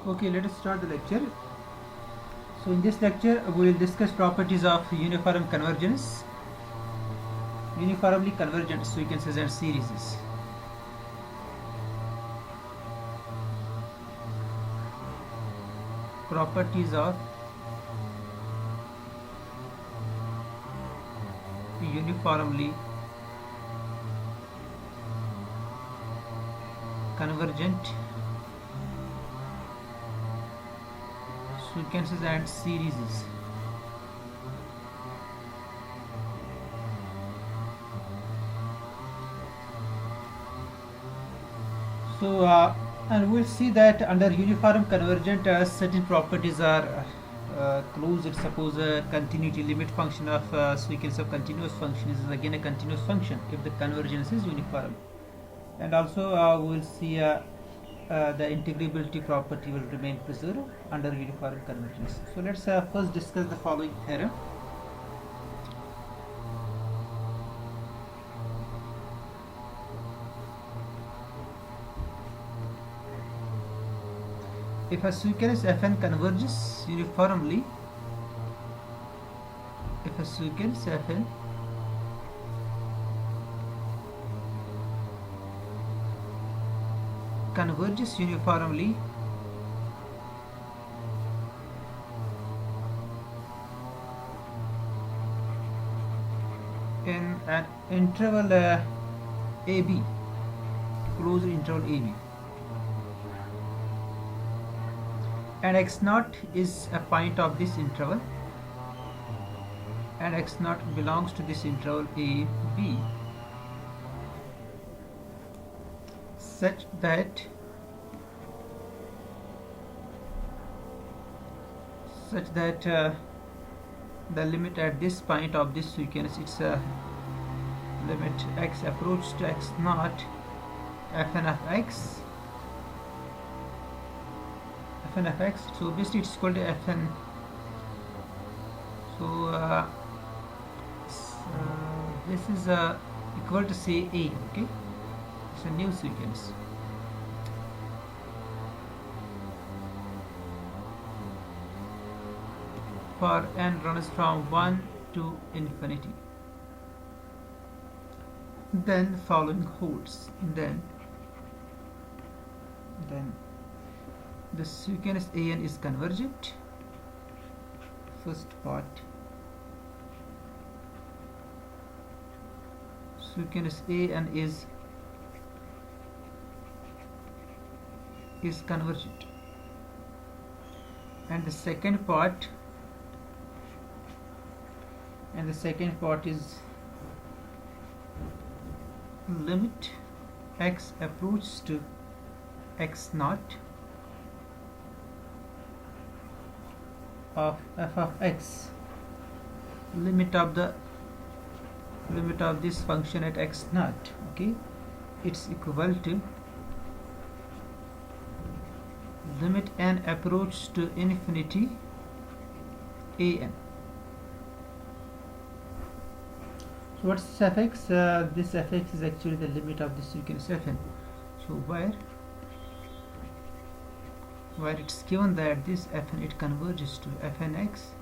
Okay, let us start the lecture. So in this lecture we will discuss properties of uniform convergence, uniformly convergent sequences and series. Properties of uniformly convergent sequences and series. So and we'll see that under uniform convergent certain properties are closed. Suppose a continuity limit function of sequence of continuous functions is again a continuous function if the convergence is uniform. And also we will see the integrability property will remain preserved under uniform convergence. So let's first discuss the following theorem. If a sequence Fn converges uniformly, if a sequence Fn converges uniformly in an interval AB, closed interval AB, and x0 is a point of this interval, and x0 belongs to this interval AB, such that the limit at this point of this sequence, it's a limit x approach to x0 fn of x, so basically it's equal to fn. So this is equal to say a, okay, it's a new sequence. For n runs from 1 to infinity, then following holds. Then the sequence an is convergent. First part, sequence an is convergent, and the second part is limit x approaches to x0 of f of x, limit of this function at x0, okay, it's equal to limit n approaches to infinity an. So what's this fx? This fx is actually the limit of the sequence fn. So where it's given that this fn, it converges to fnx,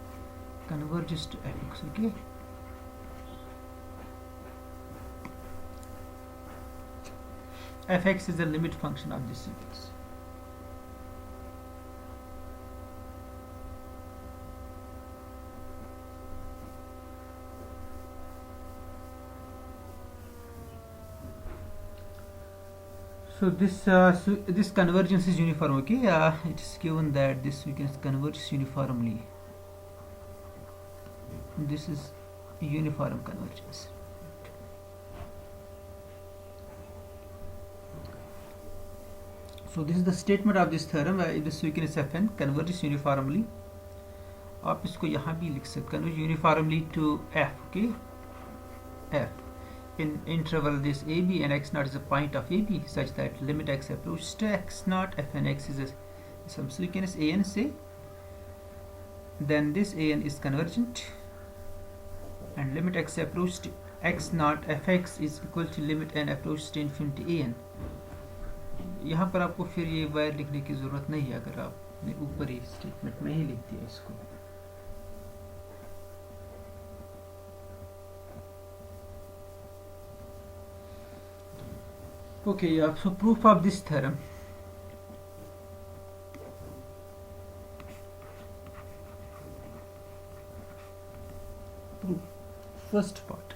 converges to fx, okay. Fx is the limit function of this sequence. So this convergence is uniform, okay. It is given that this sequence converges uniformly. This is uniform convergence. So this is the statement of this theorem. If the sequence fn converges uniformly, आप इसको यहाँ भी लिख सकते हैं, converge uniformly to f, okay, f in interval this AB, and x0 is a point of AB, such that limit x approaches to x0 fnx is some sequence an, say, then this an is convergent, and limit x approaches to x0 fx is equal to limit n approaches to infinity an. यहाँ पर आपको फिर ये wire लिखने की ज़रूरत नहीं है अगर आप मैं ऊपर ही स्टेटमेंट में ही लिख दिया इसको. Okay, so proof of this theorem. Proof. First part.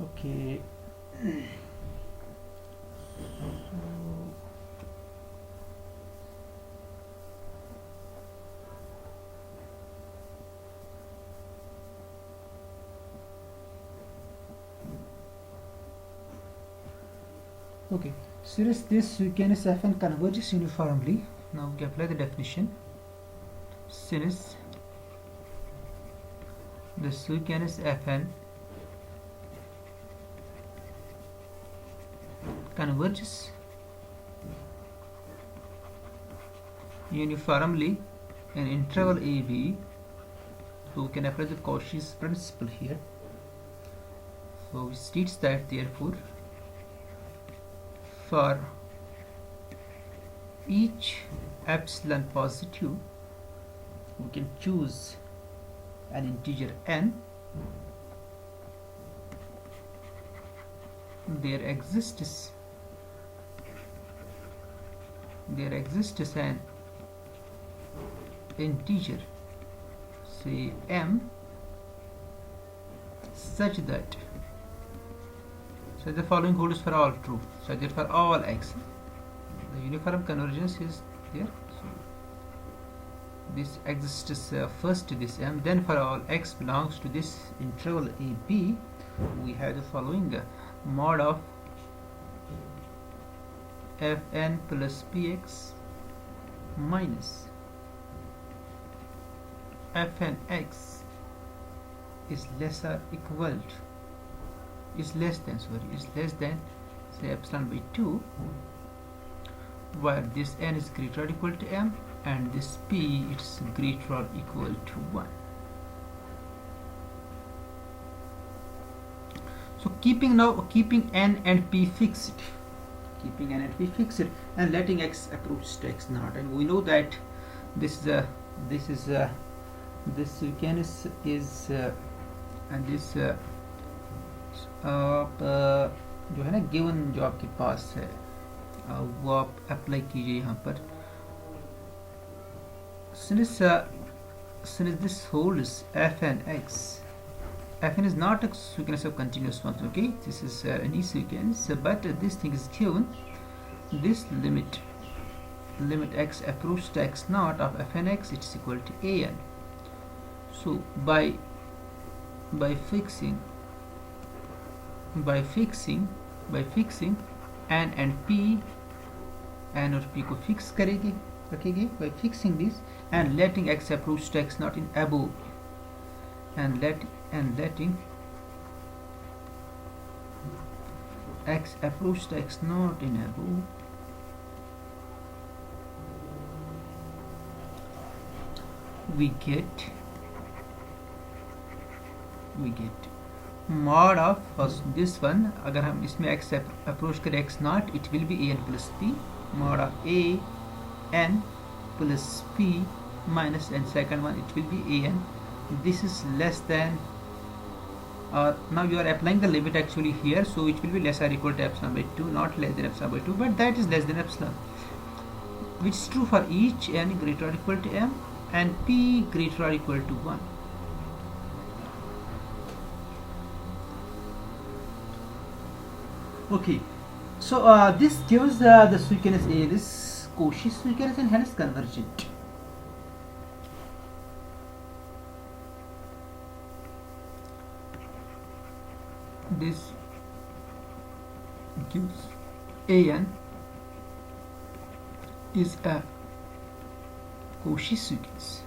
Okay. Okay, since this sequence Fn converges uniformly, now we apply the definition. Since the sequence Fn converges uniformly in interval AB, so we can apply the Cauchy's principle here. So it states that therefore for each epsilon positive we can choose an integer n. There exists an integer, say m, such that the following holds for all true, so that for all x the uniform convergence is there. So this exists first to this m, then for all x belongs to this interval AB we have the following mod of Fn plus Px minus Fnx is less than say epsilon by 2, where this n is greater or equal to m and this p is greater or equal to 1. So keeping n and p fixed, and letting x approach to x naught, and we know that this sequence is and this जो है ना given जो आपके पास है वो आप apply कीजिए यहाँ पर. Since this holds Fn x, Fn is not a sequence of continuous functions, okay, this is any sequence, but this thing is given, this limit x approach to x naught of Fnx is equal to an. So by fixing n and p, n और p को fix रखेंगे by fixing this and letting x approach to x naught in above, and letting x approach to x naught in above, we get mod of this one. अगर हम इसमें x approach करें x naught, it will be an plus p, mod of a n plus p minus, and second one it will be an. This is less than, now you are applying the limit actually here, so it will be less or equal to epsilon by 2, not less than epsilon by 2, but that is less than epsilon, which is true for each n greater or equal to m and p greater or equal to 1. Okay, so this gives the sequence A, this Cauchy sequence, and hence convergent. This gives an is a Cauchy sequence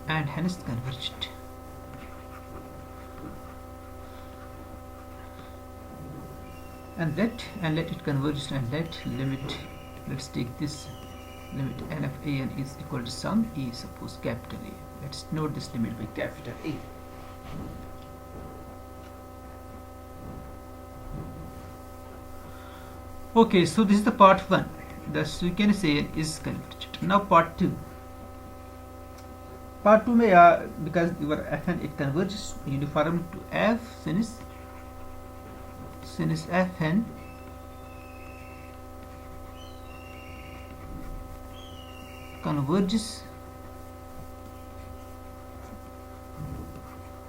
and hence convergent. And let it converge, and let limit, let's take this limit n of a n is equal to sum a, suppose capital A. Let's note this limit by capital A. Okay, so this is the part 1. Thus we can say is convergent. Now part 2. Part 2 may because your fn it converges uniform to f since fn converges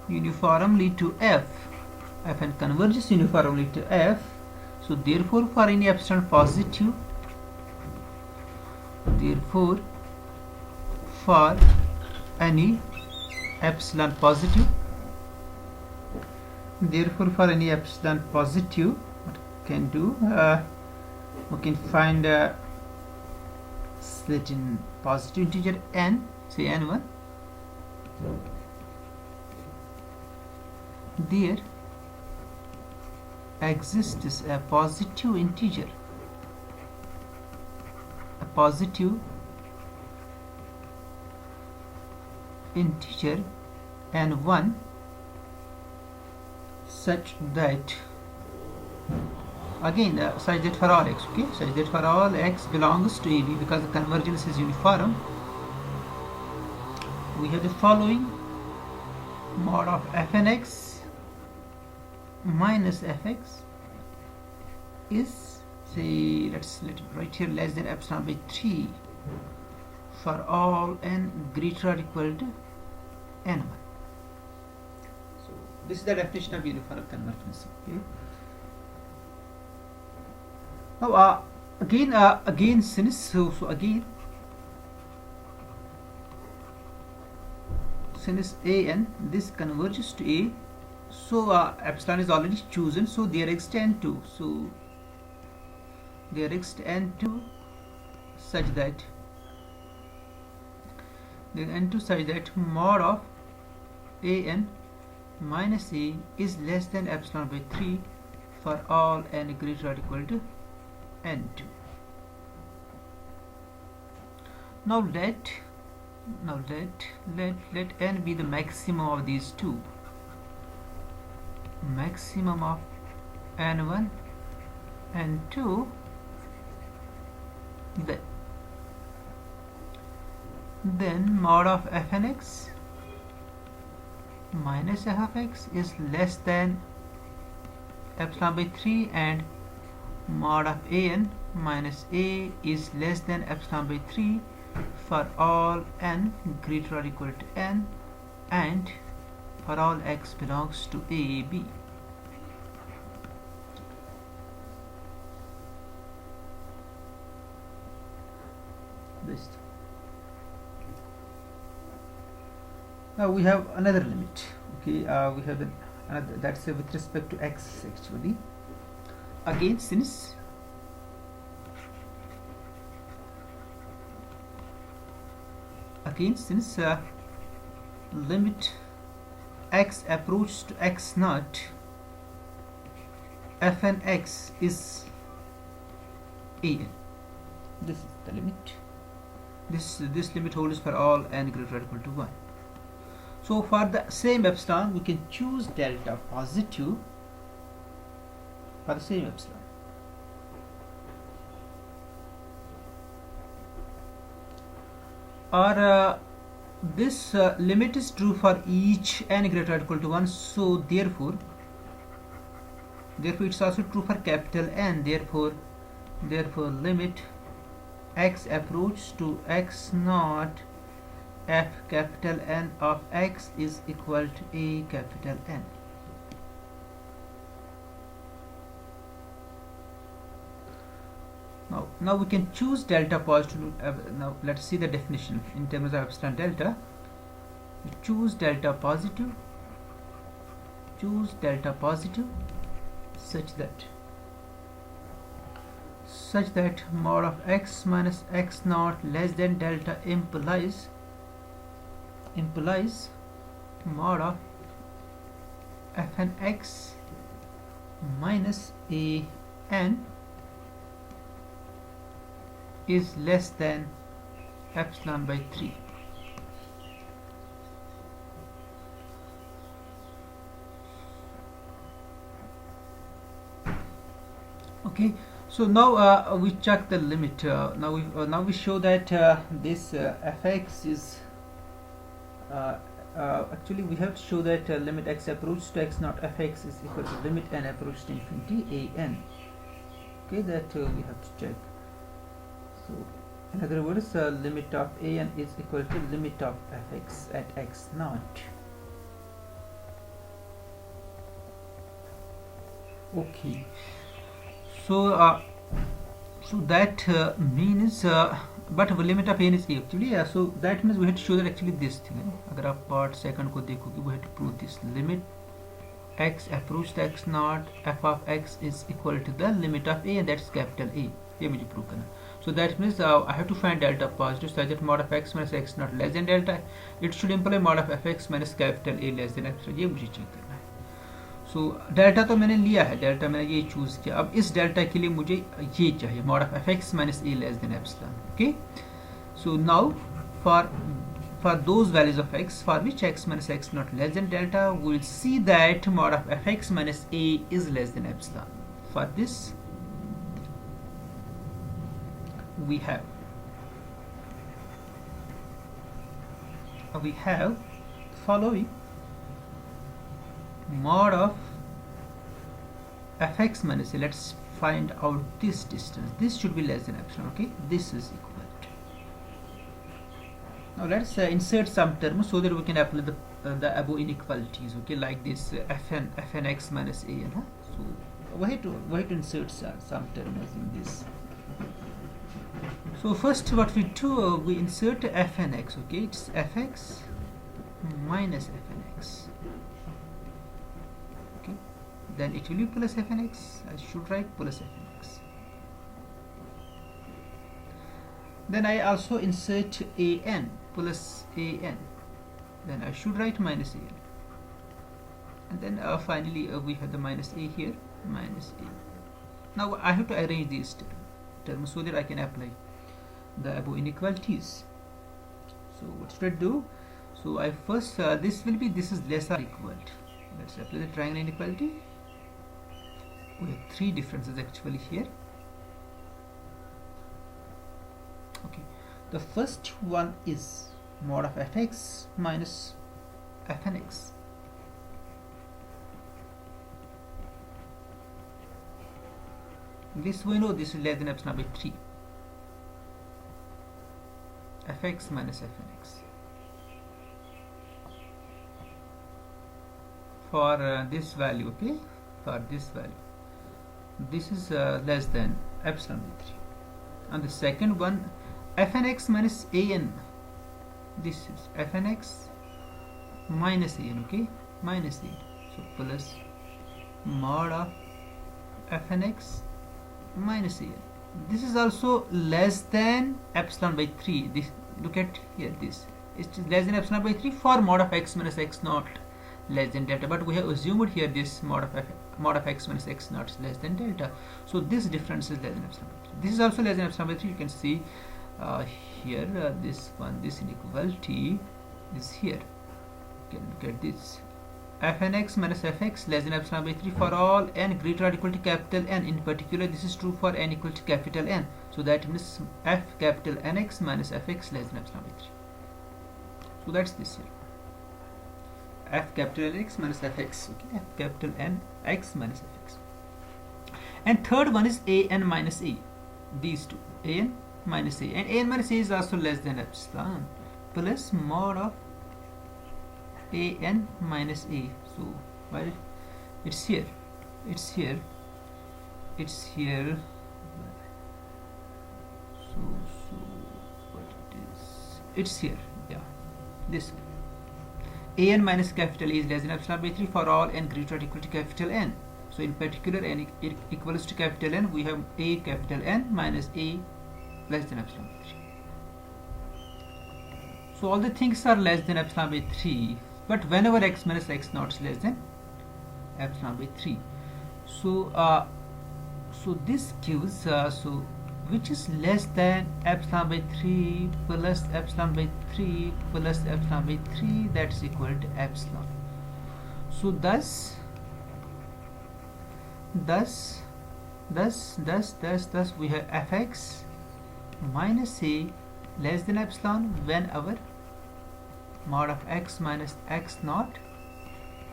uniformly to f. Fn converges uniformly to f. So therefore for any epsilon positive, therefore for any epsilon positive, therefore for any epsilon positive, what can do, we can find a certain positive integer n, say n1, there exists a positive integer, n1 such that, again such that for all x, okay, such that for all x belongs to AB, because the convergence is uniform, we have the following: mod of fnx minus fx is, say, let's let it write here, less than epsilon by 3 for all n greater or equal to n1. So this is the definition of uniform convergence. Okay. Now again since so again since an this converges to a, so epsilon is already chosen, so there exists n2, so there exists n2 such that mod of an minus a is less than epsilon by 3 for all n greater or equal to n2. Now let n be the maximum of these two, maximum of n1 and 2, then mod of fnx minus f of x is less than epsilon by 3, and mod of an minus a is less than epsilon by 3 for all n greater or equal to n, and for all x belongs to a, b. This. Now we have another limit. Okay, we have another, that's with respect to x actually. Again, since limit x approaches to x naught, fn x is an. This is the limit. This limit holds for all n greater or equal to 1. So for the same epsilon we can choose delta positive for the same epsilon. Or this limit is true for each n greater or equal to 1, so therefore it's also true for capital N. Therefore limit x approach to x naught f capital N of x is equal to a capital N. Now we can choose delta positive. Now let's see the definition in terms of epsilon delta. We choose delta positive such that mod of x minus x naught less than delta implies mod of fn x minus a n is less than epsilon by 3. Okay, so now we check the limit. Now we show that this fx is actually we have to show that limit x approaches to x naught fx is equal to limit n approaches to infinity an. Okay, that we have to check. So in other words, limit of an is equal to limit of fx at x naught. Okay, so so that means but limit of n is a actually, so that means we have to show that actually this thing है. अगर आप part second को देखोगे, we have to prove this limit x approach to x naught f of x is equal to the limit of a, and that's capital A. ये मुझे prove करना. So that means I have to find delta positive such that mod of x minus x naught less than delta. It should imply mod of fx minus capital A less than x. ये मुझे check करना है. So delta तो मैंने लिया है, delta मैंने ये चूज किया. अब इस डेल्टा के लिए मुझे ये चाहिए, mod of fx minus a less than epsilon. Okay, so now for those values of x for which x minus x naught less than delta, we will see that mod of fx minus a is less than epsilon. For this we have following mod of fx minus a. Let's find out this distance. This should be less than epsilon. Okay, this is equal to. Now let's insert some terms so that we can apply the above inequalities. Okay, like this fn x minus a. So we have to insert some terms in this. So first what we do, we insert fn x. Okay, it's fx minus fn x. Then it will be plus fnx. I should write plus fnx. Then I also insert an plus an. Then I should write minus an. And then finally we have the minus a here, minus a. Now I have to arrange these terms so that I can apply the above inequalities. So what should I do? So I first this is less or equal to. Let's apply the triangle inequality. We have three differences actually here. Okay, the first one is mod of fx minus fnx. This we know this is less than epsilon by 3. Fx minus fnx. For this value, okay, for this value, this is less than epsilon by 3. And the second one, fnx minus an. This is fnx minus an, okay, minus an. So plus mod of fnx minus an. This is also less than epsilon by 3. This, look at here, this is less than epsilon by 3 for mod of x minus x naught less than delta, but we have assumed here this mod of x minus x naught is less than delta. So this difference is less than epsilon by 3. This is also less than epsilon by 3. You can see here this one, this inequality is here. You can look at this. Fnx minus fx less than epsilon by 3 for all n greater or equal to capital N. In particular, this is true for n equal to capital N. So that means f capital Nx minus fx less than epsilon by 3. So that's this here. F capital Nx minus fx. Okay, f capital N x minus fx. And third one is an minus a. These two, an minus a, and an minus a is also less than epsilon plus mod of an minus a. So while it's here, it's here, it's here. So what it is? It's here. Yeah, this one. An minus capital A is less than epsilon by 3 for all n greater or equal to capital N. So in particular, n equals to capital N, we have a capital N minus a less than epsilon by 3. So all the things are less than epsilon by 3, but whenever x minus x naught is less than epsilon by 3. So so this gives which is less than epsilon by 3 plus epsilon by 3 plus epsilon by 3, that's equal to epsilon. So thus we have fx minus a less than epsilon when our mod of x minus x naught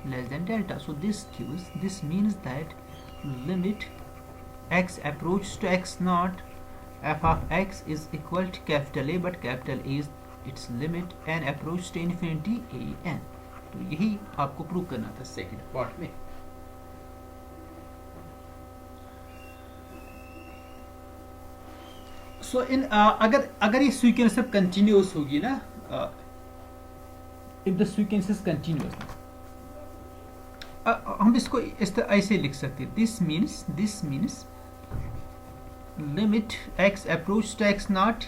less than delta. So this means that limit x approaches to x naught, f of x is equal to capital A, but capital A is its limit and approach to infinity a n. तो यही आपको prove करना था second part में. सो इन अगर ये sequence अब continuous होगी ना, if the sequence is continuous, हम इसको इस तरह ऐसे लिख सकते हैं. This means limit x approach to x naught,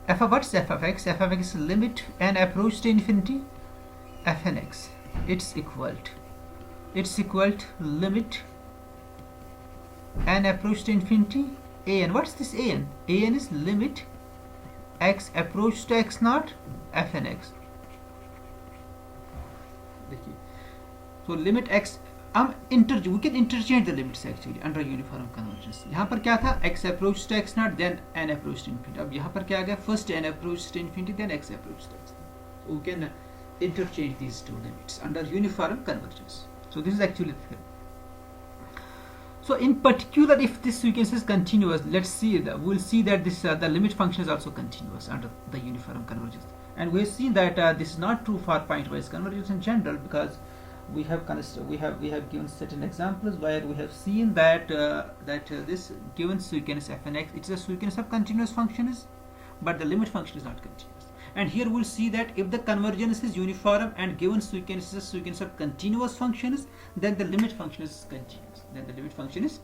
f of what's f of x? F of x is limit and approach to infinity f n x. It's equal to limit and approach to infinity a n. What's this a n? A n is limit x approach to x naught f n x. So limit x, we can interchange the limits actually under uniform convergence. यहाँ पर क्या था? x approach to x naught then n approach to infinity. अब यहाँ पर क्या आ गया? First n approach to infinity then x approach to x naught. So we can interchange these two limits under uniform convergence. So this is actually the theorem. So in particular, if this sequence is continuous, let's see that we'll see that this the limit function is also continuous under the uniform convergence. And we have seen that this is not true for pointwise convergence in general, because we have given certain examples where we have seen that this given sequence f n x, it's a sequence of continuous functions, but the limit function is not continuous. And here we'll see that if the convergence is uniform and given sequence is a sequence of continuous functions, then the limit function is continuous.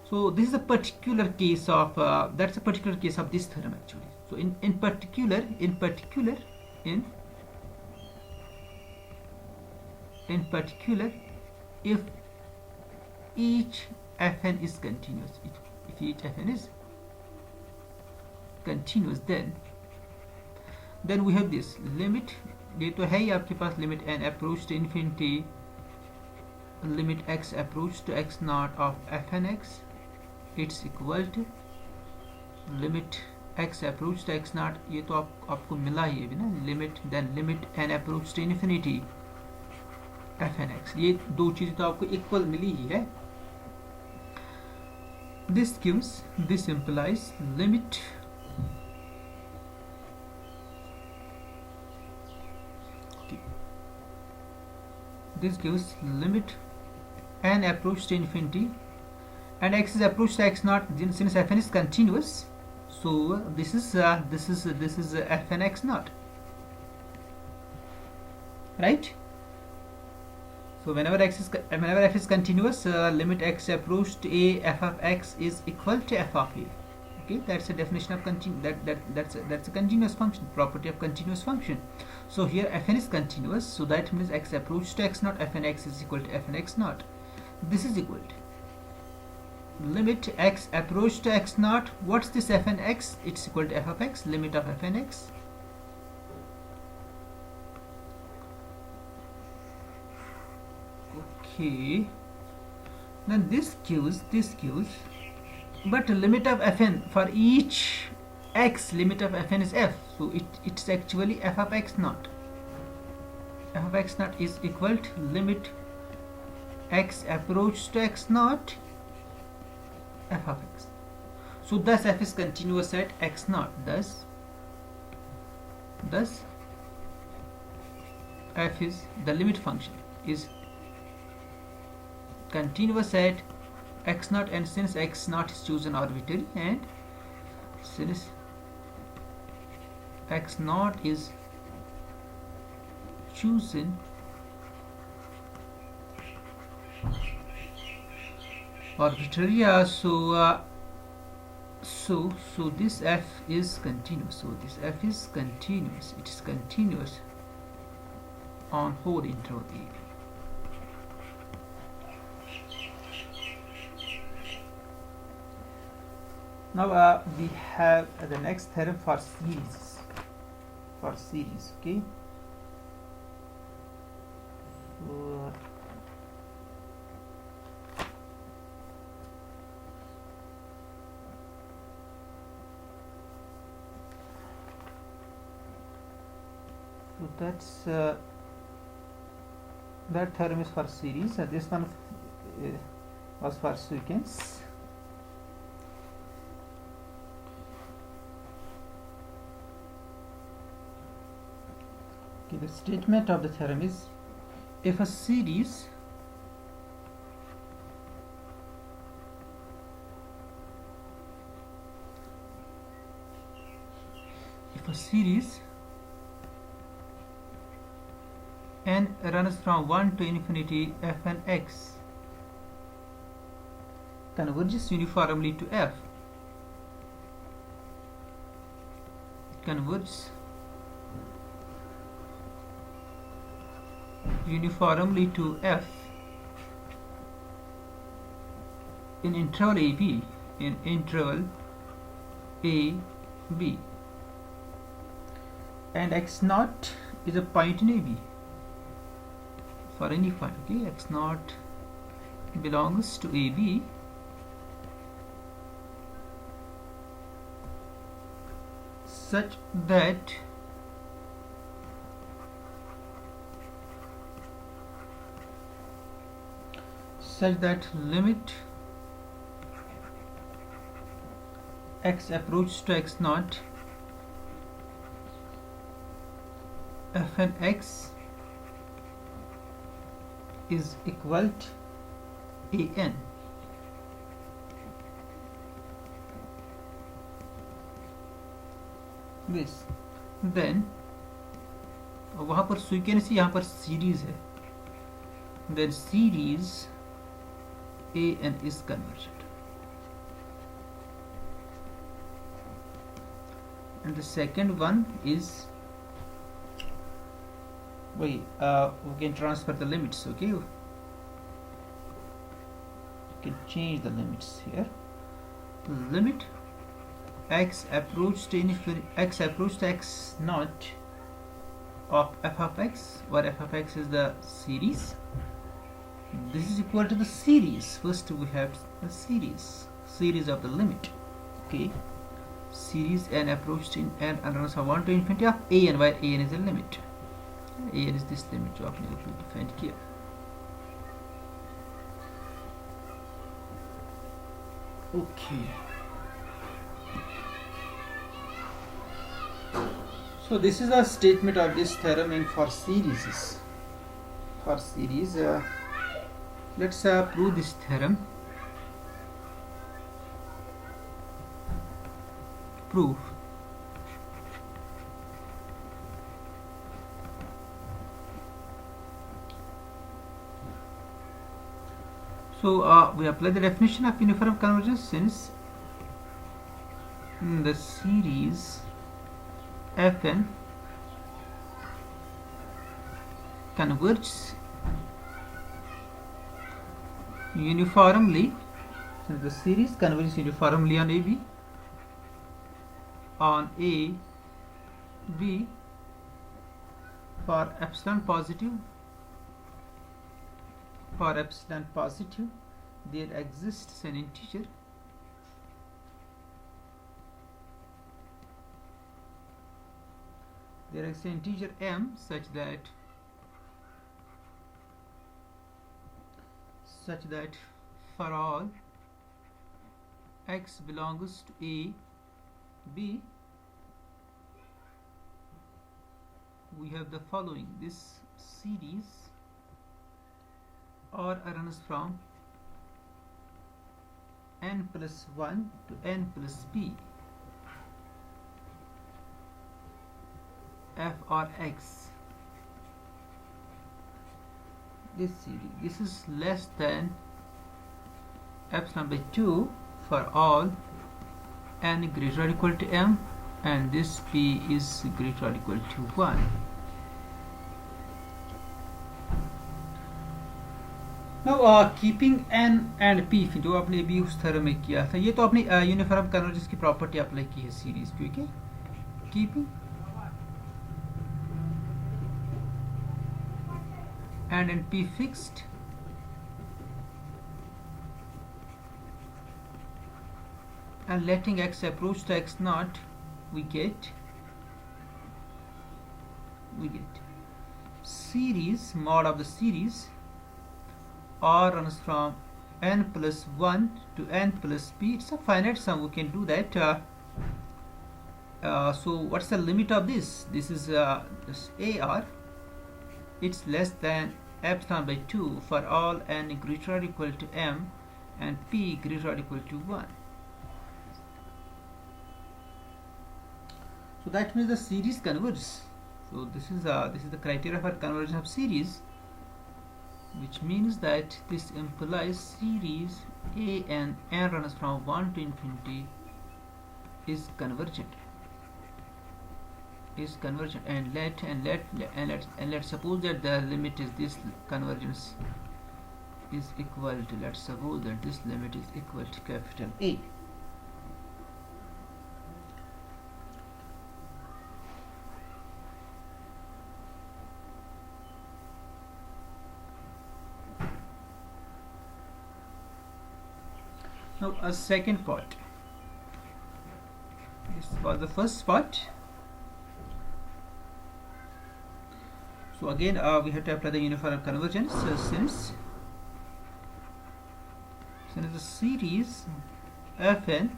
So this is a particular case of that's a particular case of this theorem actually. So in particular if each fn is continuous, if each fn is continuous, then we have this limit. ये तो है ही आपके पास limit n approach to infinity limit x approach to x naught of fn x, it's equal to limit x approach to x naught, ये तो आपको मिला ही है ना, limit then limit n approach to infinity fn x. ये दो चीजें तो आपको इक्वल मिली ही है. This implies limit this gives limit n approach to infinity and x is approach to x naught, since fn is continuous, so this is fn x naught, right? So whenever f is continuous, limit x approach to a f of x is equal to f of a. Okay, that's a definition of that's a continuous function, property of continuous function. So here fn is continuous, so that means x approach to x naught fn x is equal to fn x naught. This is equal to limit x approach to x naught. What's this fn x? It's equal to f of x, limit of fn x. Okay, then this gives but limit of fn for each x, limit of fn is f, so it's actually f of x naught. F of x naught is equal to limit x approach to x naught f of x. So thus f is continuous at x naught, thus f is the limit function is continuous at x naught, and since x naught is chosen arbitrary and since x naught is chosen arbitrary, so this f is continuous. So this f is continuous. It is continuous on whole interval a. Now we have the next theorem for series. For series, okay. So that's that theorem is for series. This one was for sequence. Okay, the statement of the theorem is if a series n runs from 1 to infinity fn x converges uniformly to f, converges uniformly to f in interval AB, in interval AB, and x naught is a point in AB for any point. Okay, x naught belongs to AB such that limit x approaches to x naught fn x is equal to an. This then वहाँ पर sequence, यहाँ पर series है, then series an is convergent. And the second one is we can transfer the limits. Okay, you can change the limits here. Limit x approach to x naught of f of x, where f of x is the series. This is equal to the series. First we have the series of the limit. Okay, series n approach to n and runs from 1 to infinity of an, where an is a limit. an is this limit जो आपने defined here. Okay, so this is a statement of this theorem in for series. For series, let's prove this theorem. Proof. So we apply the definition of uniform convergence since the series fn converges uniformly, since the series converges uniformly on AB, on A, B for epsilon positive. For epsilon positive, there exists an integer m such that for all x belongs to A, B, we have the following. This series or runs from n plus 1 to n plus p f or x. This series, this is less than epsilon by 2 for all n greater or equal to m, and this p is greater or equal to 1. Now keeping an and P जो आपने अभी उस theorem में किया था, ये तो आपने यूनिफॉर्म कन्वर्जेंस की प्रॉपर्टी अप्लाई की है सीरीज पे, okay. Keeping and p fixed and letting x approach to x naught, we get series mod of the series r runs from n plus 1 to n plus p. It's a finite sum, we can do that. So what's the limit of this? This is this ar, it's less than epsilon by 2 for all n greater or equal to m and p greater or equal to 1. So that means the series converges. So this is the criteria for convergence of series, which means that this implies series a and n runs from 1 to infinity is convergent. And let's suppose that the limit is this convergence is equal to, let's suppose that this limit is equal to capital A. Now a second part. This was the first part. So again we have to apply the uniform convergence. Since the series fn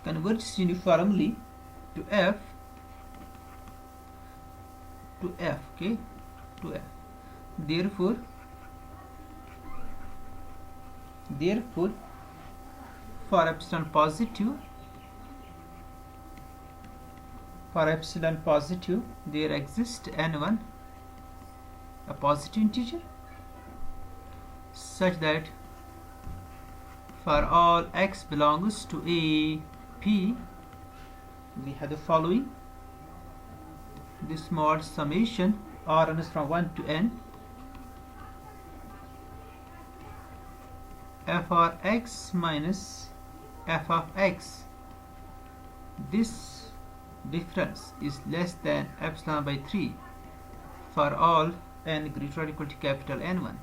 converges uniformly to f, okay, to f. Therefore for epsilon positive there exists n1 a positive integer such that for all x belongs to a p we have the following. This mod summation r runs from 1 to n f of x minus f of x. This difference is less than epsilon by 3 for all n greater or equal to capital N1.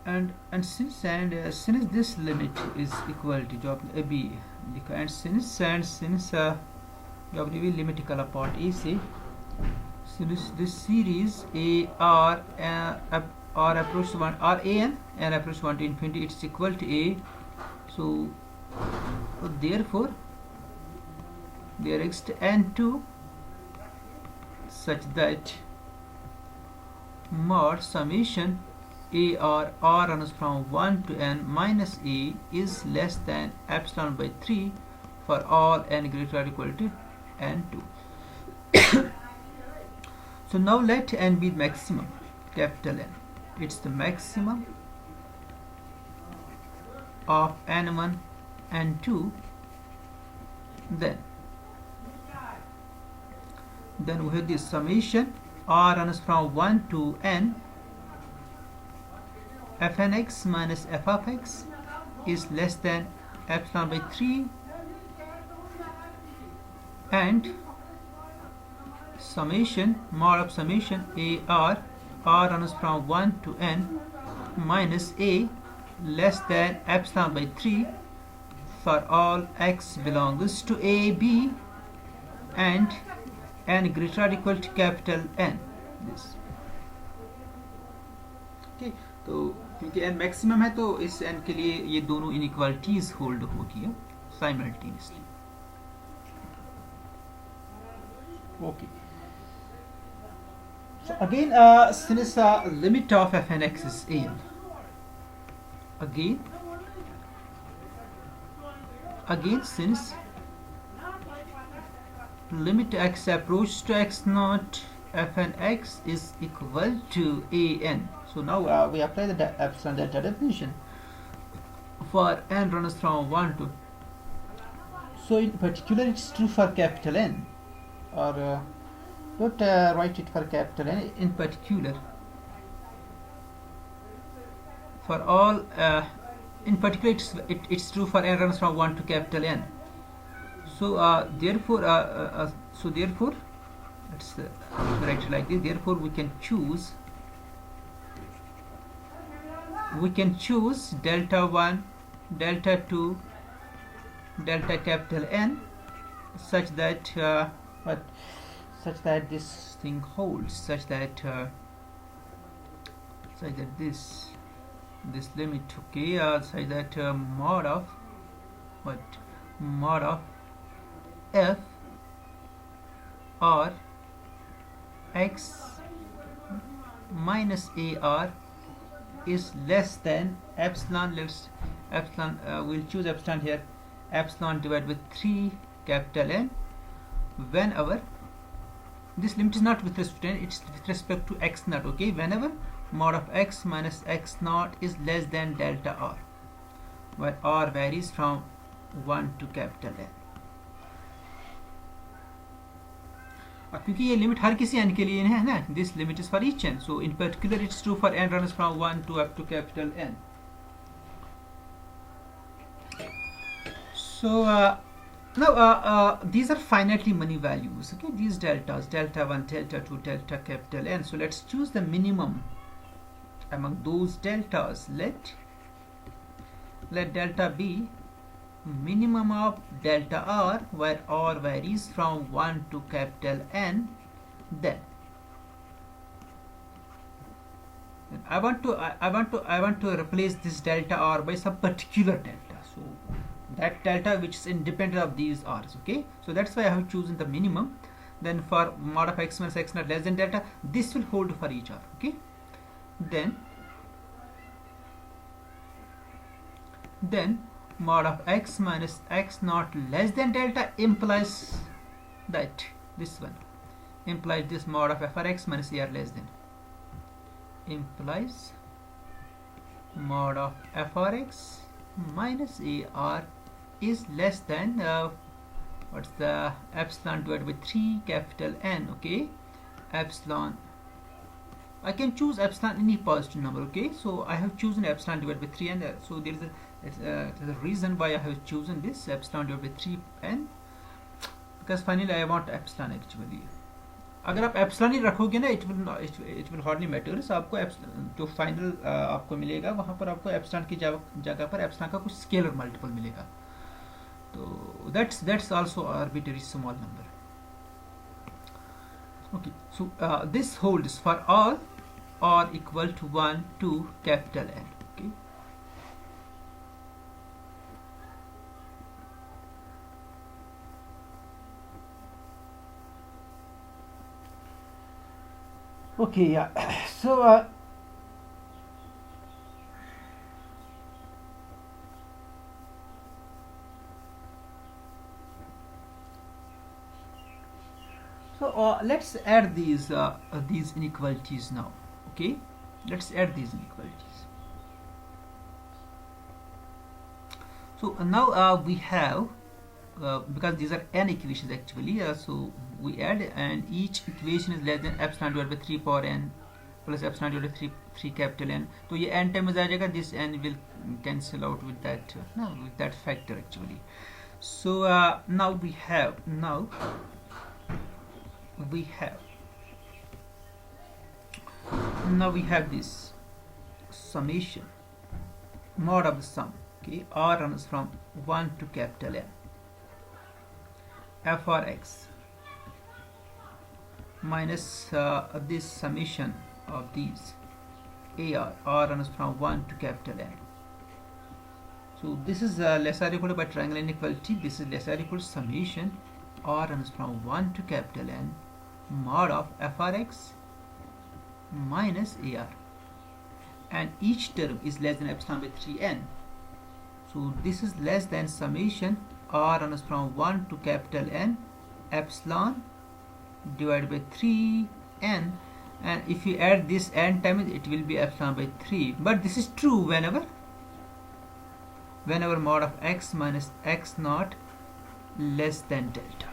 And since this limit is equal to जो आपने अभी लिखा, and since जो आपने भी limit निकाला part A से, since this series a r approach 1 r a n and approach 1 to infinity, it's equal to a. So therefore there exists n2 such that mod summation a r runs from 1 to n minus a is less than epsilon by 3 for all n greater or equal to n2. So now let n be maximum, capital N. It's the maximum of n1 and 2. Then we have this summation r runs from 1 to n fn x minus f of x is less than epsilon by 3, and summation mod of summation a r runs from 1 to n minus a less than epsilon by 3 for all x belongs to a b and n greater or equal to capital N. This okay, तो क्योंकि n maximum है तो इस n के लिए ये दोनों inequalities hold होगी simultaneously. Okay. So again, since limit of fn x is n, again since limit x approach to x naught fn x is equal to an. So now we apply the epsilon delta definition for n runs from 1 to. So in particular it's true for capital N, or don't write it for capital N. In particular, for all in particular it's true for n runs from 1 to capital N. So therefore let's write it like this. Therefore we can choose delta 1, delta 2, delta capital N, such that this thing holds, such that this limit, okay, such that mod of f or x minus ar is less than epsilon. We'll choose epsilon here, epsilon divided with 3 capital N, whenever this limit is not with respect to n, it's with respect to x naught, okay, whenever mod of x minus x naught is less than delta r, where r varies from 1 to capital N. क्योंकि ये limit हर किसी n के लिए है ना, this limit is for each n, so in particular it's true for n runs from 1 to up to capital N. So now these are finitely many values, okay, these deltas, delta 1, delta 2, delta capital N. So let's choose the minimum among those deltas. Let delta be minimum of delta r, where r varies from 1 to capital N. Then I want to replace this delta r by some particular delta, so that delta which is independent of these r's, okay. So that's why I have chosen the minimum. Then for mod of x minus x naught less than delta, this will hold for each r, okay. Then mod of x minus x naught less than delta implies that this one implies this mod of f or x minus ar less than, implies mod of f or x minus ar is less than what's the epsilon divided by 3 capital N, okay. Epsilon, I can choose epsilon any positive number, okay. So I have chosen epsilon divided by 3, and so there is a reason why I have chosen this epsilon divided by 3n, because finally I want epsilon actually. अगर आप epsilon ही रखोगे ना, it will hardly matter. So आपको जो final आपको मिलेगा वहाँ पर आपको epsilon की जगह पर epsilon का कुछ scalar multiple मिलेगा. तो that's also arbitrary small number. Okay, so this holds for all r equal to 1 to capital N, okay. Okay, yeah. So let's add these inequalities now, okay. Let's add these inequalities. So now we have because these are n equations actually, so we add, and each equation is less than epsilon divided by 3 power n plus epsilon divided by 3 capital N. So ये n times आ जाएगा, this n will cancel out with that factor actually. So now we have this summation mod of the sum, okay, r runs from 1 to capital N, f or x minus this summation of these r runs from 1 to capital N. So this is less or equal to by triangle inequality. This is less or equal to summation r runs from 1 to capital N mod of f r x minus ar, and each term is less than epsilon by 3n. So this is less than summation r runs from 1 to capital N epsilon divided by 3 n, and if you add this n times, it will be epsilon by 3. But this is true whenever mod of x minus x naught less than delta.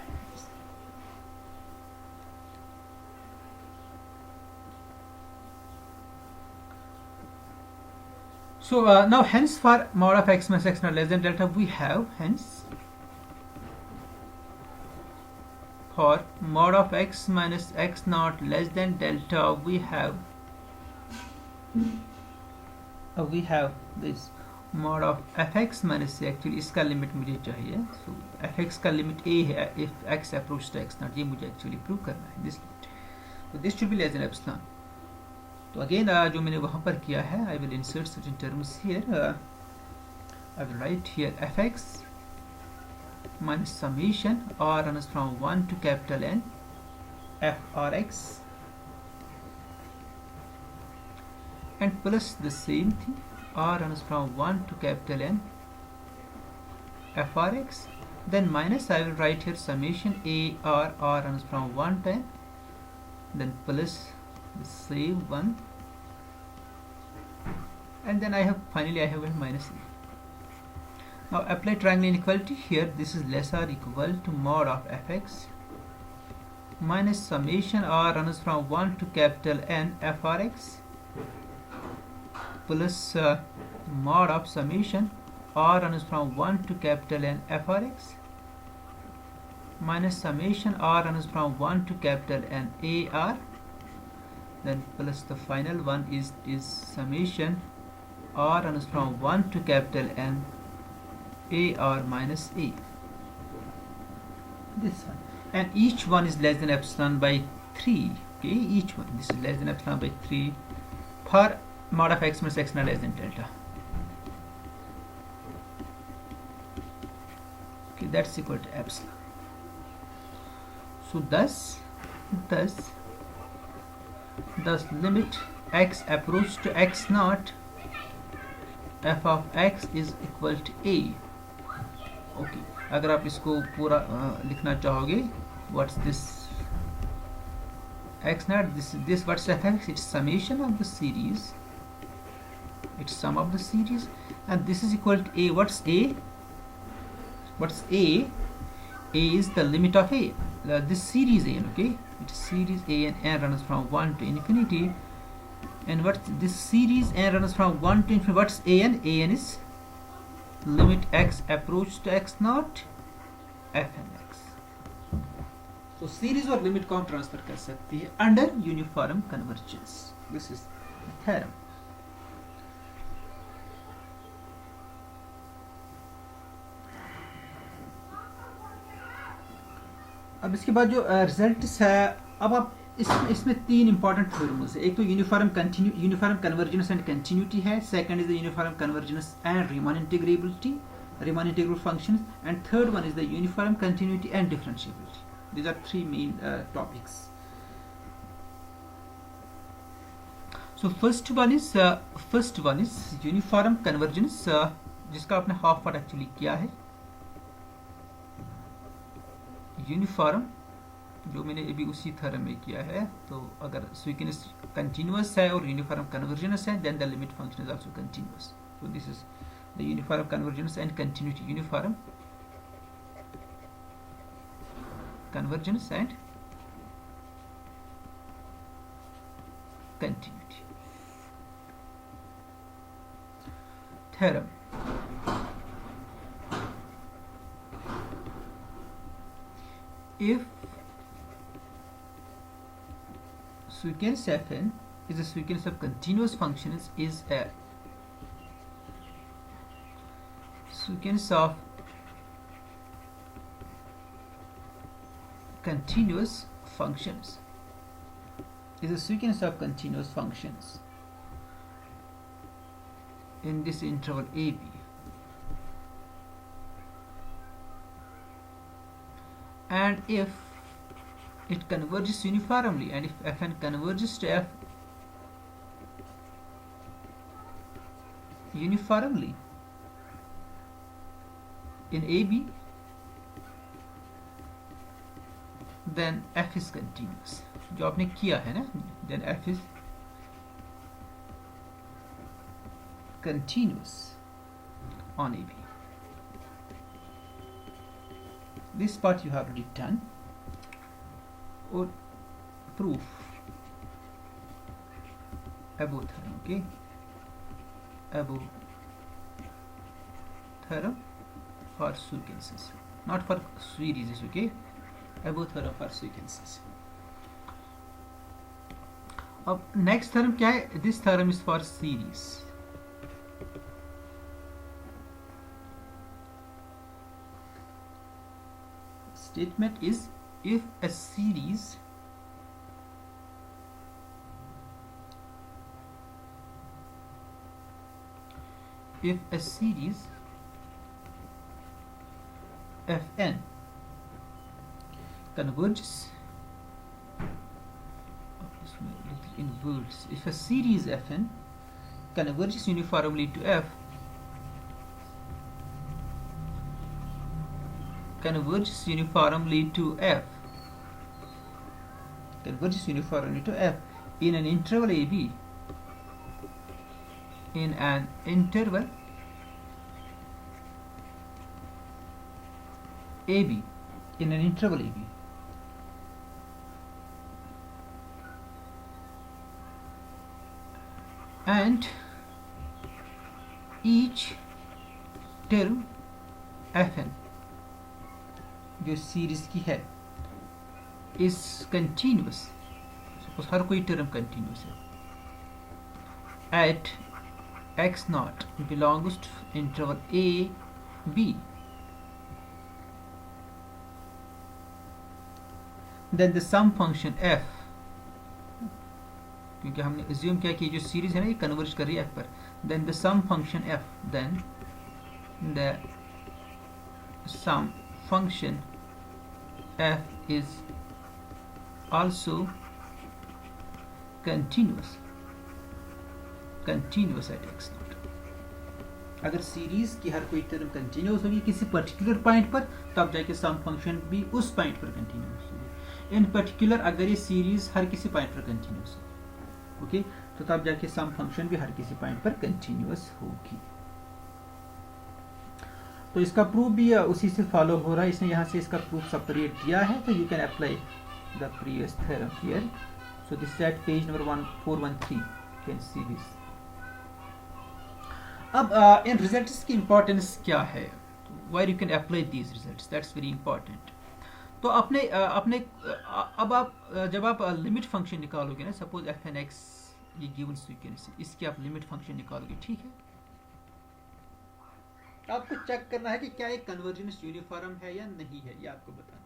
So now hence for mod of x minus x naught less than delta, we have hence for mod of x minus x naught less than delta, we have this mod of fx minus a. Actually इसका limit मुझे चाहिए, सो fx का limit a है if x approaches to x naught, ये मुझे actually prove करना है, this limit. So this should be less than epsilon. तो अगेन जो मैंने वहाँ पर किया है, I will insert certain terms here. I will write here fx minus summation r runs from 1 to capital N f rx, and plus the same thing r runs from 1 to capital N f rx, then minus I will write here summation a r runs from 1 to n, then plus the same one, and then finally I have a minus a. Now apply triangle inequality here. This is less or equal to mod of fx minus summation r runs from 1 to capital N f rx plus mod of summation r runs from 1 to capital N f rx minus summation r runs from 1 to capital N a r, then plus the final one is summation r runs from 1 to capital N a r minus a, this one, and each one is less than epsilon by 3. Okay, each one, this is less than epsilon by 3 for mod of x minus x naught less than delta. Okay, that's equal to epsilon. So thus limit x approach to x naught f of x is equal to a. Okay, अगर आप इसको पूरा लिखना चाहोगे, what's this x naught, this what's fx, it's summation of the series, it's sum of the series, and this is equal to a. What's a? A is the limit of a, this series n. Okay, it's series a, and n runs from 1 to infinity, and what's this series n runs from 1 to infinity, what's an? An is limit x approach to x naught fn x. So series और limit को हम transfer कर सकते हैं under uniform convergence. This is theorem. अब इसके बाद जो रिजल्ट्स है, अब आप इसमें तीन इंपॉर्टेंट थ्योरम्स है. एक तो यूनिफॉर्म कन्वर्जेंस एंड कंटिन्यूटी है, second is the uniform convergence and Riemann integrable functions, and third one is the uniform continuity and differentiability. These are three main topics. So first one is uniform convergence, जिसका आपने half part actually किया है. Uniform जो मैंने अभी उसी theorem में किया है. तो अगर स्वीकेनेस कंटिन्यूअस है और यूनिफॉर्म कन्वर्जेंस है, then the limit function is also continuous. So this is the uniform convergence and continuity. Uniform convergence and continuity. Theorem. If sequence fn is a sequence of continuous functions, is a sequence of continuous functions, is a sequence of continuous functions in this interval AB, and if it converges uniformly, and if fn converges to f uniformly in AB, then f is continuous, जो आपने किया है ना, then f is continuous on AB. This part you have already done. Or proof above theorem, okay? Above theorem for sequences, not for series, okay? Above theorem for sequences. अब next theorem क्या है? This theorem is for series. Statement is if a series Fn converges, in words, if a series Fn converges uniformly to F, converges uniformly to F in an interval AB, in an interval AB, and each term Fn जो series की है is continuous, suppose हर कोई term continuous है, at x naught belongs to interval a b, then the sum function f, क्योंकि हमने assume किया कि जो सीरीज है ना ये कन्वर्ज कर रही है f पर, then the sum function f, then the sum function f is also continuous at x naught. अगर सीरीज की हर कोई टर्म कंटिन्यूस होगी किसी पर्टिकुलर पॉइंट पर, तब जाके सम फंक्शन भी उस पॉइंट पर कंटिन्यूस होगी. इन पर्टिकुलर अगर ये सीरीज हर किसी पॉइंट पर कंटिन्यूस है, ओके, तो तब जाके सम फंक्शन भी हर किसी पॉइंट पर कंटिन्यूस होगी. तो इसका प्रूफ भी उसी से फॉलो हो रहा है, इसने यहाँ से इसका प्रूफ सेपरेट दिया है, तो you can apply the previous theorem here. So this is at page number 1413, you can see this. अब इन रिजल्ट्स की इंपॉर्टेंस क्या है, where you can apply these results, that's very important. तो अपने अब आप जब आप लिमिट फंक्शन निकालोगे ना, सपोज एफ एन एक्स ये गिवन सीक्वेंस, इसकी आप लिमिट फंक्शन निकालोगे, ठीक है, आपको चेक करना है कि क्या ये कन्वर्जेंस यूनिफॉर्म है या नहीं है, ये आपको बताना.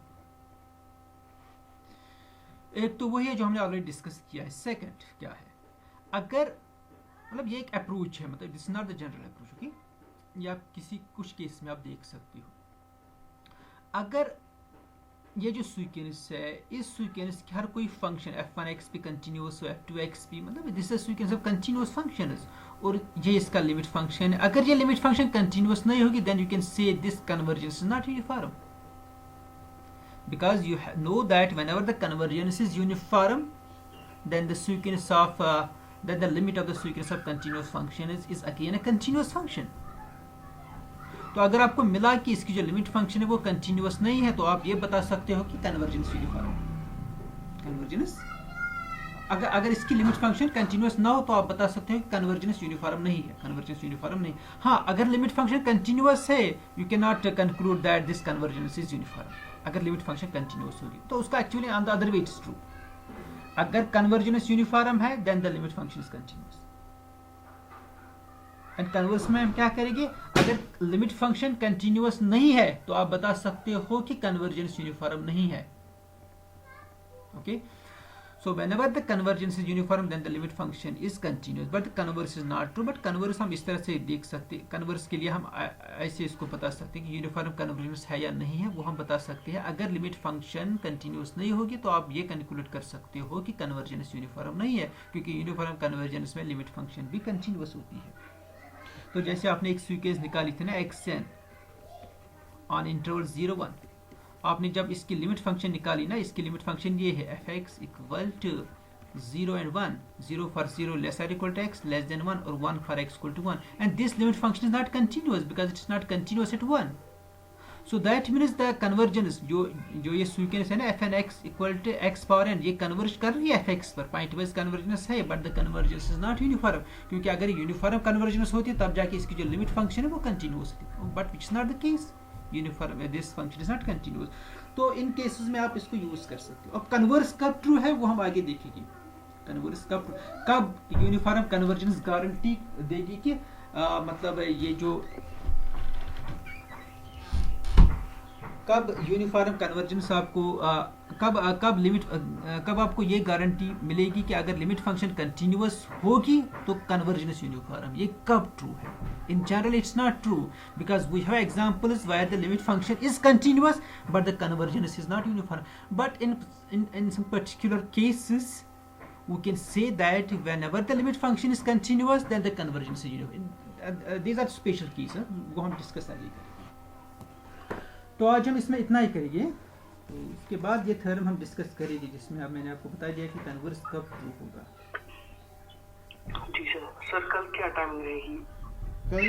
एक तो वही है जो हमने ऑलरेडी डिस्कस किया है. सेकंड क्या है, अगर मतलब ये एक अप्रोच है, मतलब this is not the general approach, okay, ये आप किसी कुछ केस में आप देख सकते हो. अगर ये जो सीक्वेंस है, इस सीक्वेंस की हर कोई फंक्शन f1x भी कंटिन्यूअस हो, f2x भी, मतलब this is sequence of continuous functions, और ये इसका लिमिट फंक्शन है. अगर ये लिमिट फंक्शन कंटिन्यूअस नहीं होगी, then you can say this convergence is not uniform, because you know that whenever the convergence is uniform, then the sequence of then the limit of the sequence of continuous function is again a continuous function. तो अगर आपको मिला कि इसकी जो limit function है वो continuous नहीं है, तो आप ये बता सकते हो कि कन्वर्जेंस यूनिफॉर्म. कन्वर्जेंस अगर इसकी लिमिट फंक्शन कंटिन्यूअस ना हो, तो आप बता सकते हो कि कन्वर्जेंस यूनिफॉर्म नहीं है, कन्वर्जेंस यूनिफॉर्म नहीं. हाँ, अगर लिमिट फंक्शन कंटिन्यूअस है, you can not conclude that this convergence is uniform. अगर लिमिट फंक्शन कंटिन्यूअस होगी तो उसका actually on the other way it's true. अगर कन्वर्जेंस यूनिफॉर्म है, then the limit function is continuous. And converse में हम क्या करेंगे, अगर लिमिट फंक्शन कंटिन्यूअस नहीं है, तो आप बता सकते हो कि कन्वर्जेंस यूनिफॉर्म नहीं है. Okay, so whenever the convergence is uniform, then the limit function is continuous, but converse is not true. But converse हम इस तरह से देख सकते हैं, कन्वर्स के लिए हम ऐसे इसको बता सकते हैं कि यूनिफॉर्म कन्वर्जेंस है या नहीं है, वो हम बता सकते हैं. अगर लिमिट फंक्शन कंटिन्यूअस नहीं होगी, तो आप ये कंक्लूड कर सकते हो कि कन्वर्जेंस यूनिफॉर्म नहीं है, क्योंकि यूनिफॉर्म कन्वर्जेंस में लिमिट फंक्शन भी कंटिन्यूअस होती है. तो जैसे आपने एक सीक्वेंस निकाली थी ना, xn ऑन इंटरवल 0 1, आपने जब इसकी लिमिट फंक्शन निकाली ना, इसकी लिमिट फंक्शन ये है f x equal to 0 and 1, 0 for 0 less or equal to x, less than 1, or 1 for x equal to 1. And this limit function is not continuous because it is not continuous at 1. So that means the convergence जो ये sequence है ना f n x equal to x power n, ये converge कर रही है f x पर, pointwise convergence है, but the convergence is not uniform, क्योंकि अगर यूनिफॉर्म कन्वर्जेंस होती है तब जाके इसकी जो लिमिट फंक्शन है वो कंटिन्यूस होती, but which is not the case, uniform this function is not continuous. तो इन केसेस में आप इसको यूज कर सकते हो। अब कन्वर्स कब ट्रू है वो हम आगे देखेंगे, कन्वर्स कब यूनिफॉर्म कन्वर्जेंस गारंटी देगी कि मतलब ये जो कब यूनिफॉर्म कन्वर्जेंस आपको कब लिमिट कब आपको ये गारंटी मिलेगी कि अगर लिमिट फंक्शन कंटिन्यूअस होगी तो कन्वर्जेंस यूनिफॉर्म, ये कब ट्रू है। In general it's not true because we have examples where the limit function is continuous but the convergence is not uniform, but in some particular cases we can say that whenever the limit function is continuous then the convergence is uniform. These are special cases, वो हम discuss आगे करेंगे। तो आज हम इसमें इतना ही करेंगे, तो इसके बाद ये थ्योरम हम डिस्कस करेंगे जिसमें अब मैंने आपको बता दिया कि कन्वर्स कब ट्रू होगा। जी सर, कल क्या टाइम रहेगी? कल